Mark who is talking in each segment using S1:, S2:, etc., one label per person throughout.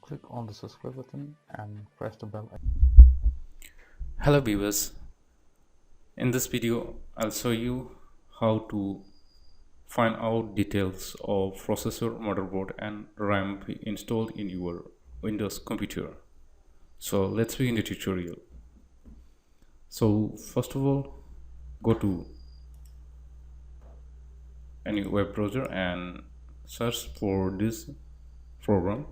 S1: Click on the subscribe button and press the bell icon.
S2: Hello viewers, in this video I'll show you how to find out details of processor, motherboard and RAM installed in your Windows computer. So let's begin the tutorial. So first of all, go to any web browser and search for this program.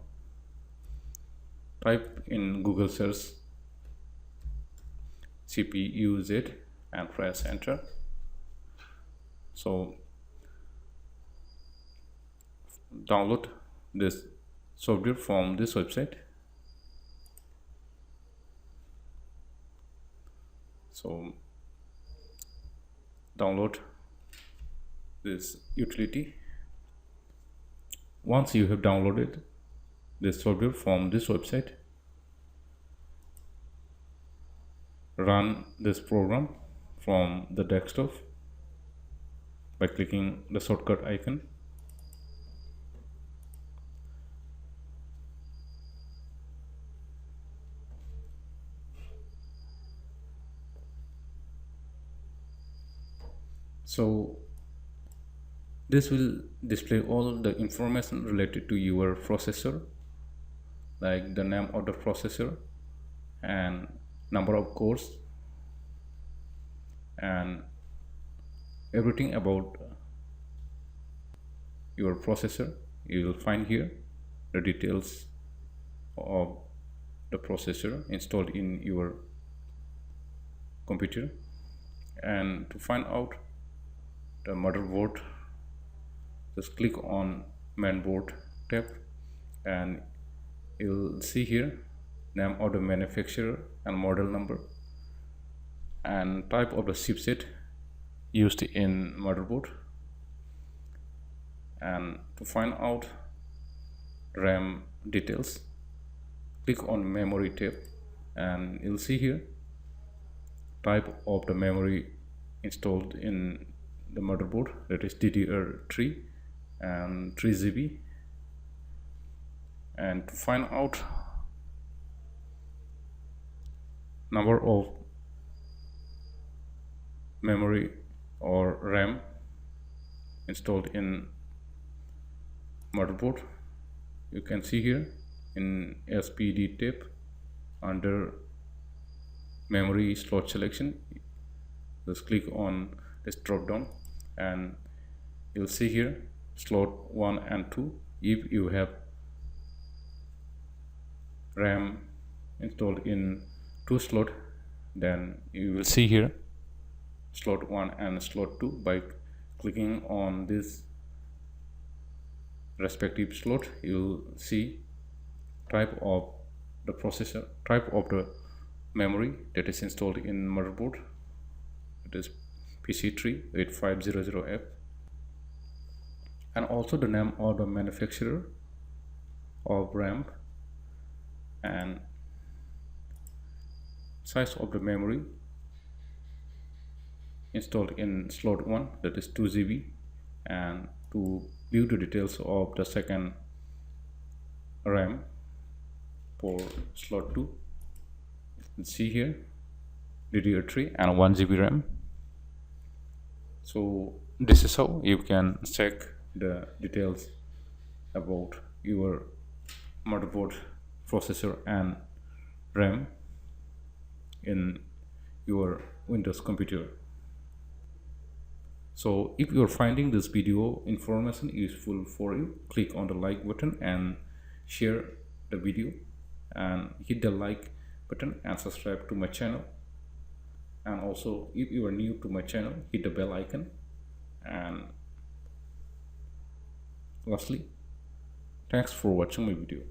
S2: Type in Google search CPUZ and press enter. So download this software from this website. So download this utility. Once you have downloaded this software from this website, run this program from the desktop by clicking the shortcut icon. So this will display all the information related to your processor, like the name of the processor and number of cores and everything about your processor. You will find here the details of the processor installed in your computer. And to find out the motherboard, just click on mainboard tab and you'll see here name of the manufacturer and model number and type of the chipset used in motherboard. And to find out RAM details, click on memory tab and you'll see here type of the memory installed in the motherboard, that is DDR3 and 3 GB. And to find out number of memory or RAM installed in motherboard, you can see here in SPD tab under memory slot selection, just click on this drop down and you'll see here slot 1 and 2. If you have RAM installed in 2 slot, then you will see here slot 1 and slot 2. By clicking on this respective slot, you will see type of the processor, type of the memory that is installed in motherboard, it is PC38500F, and also the name of the manufacturer of RAM and size of the memory installed in slot 1, that is 2 GB. And to view the details of the second RAM for slot 2, let's see here DDR3 and 1 GB RAM. So this is how you can check the details about your motherboard, processor and RAM in your Windows computer. So if you are finding this video information useful for you, click on the like button and share the video and hit the like button and subscribe to my channel. And also if you are new to my channel, hit the bell icon. And lastly, thanks for watching my video.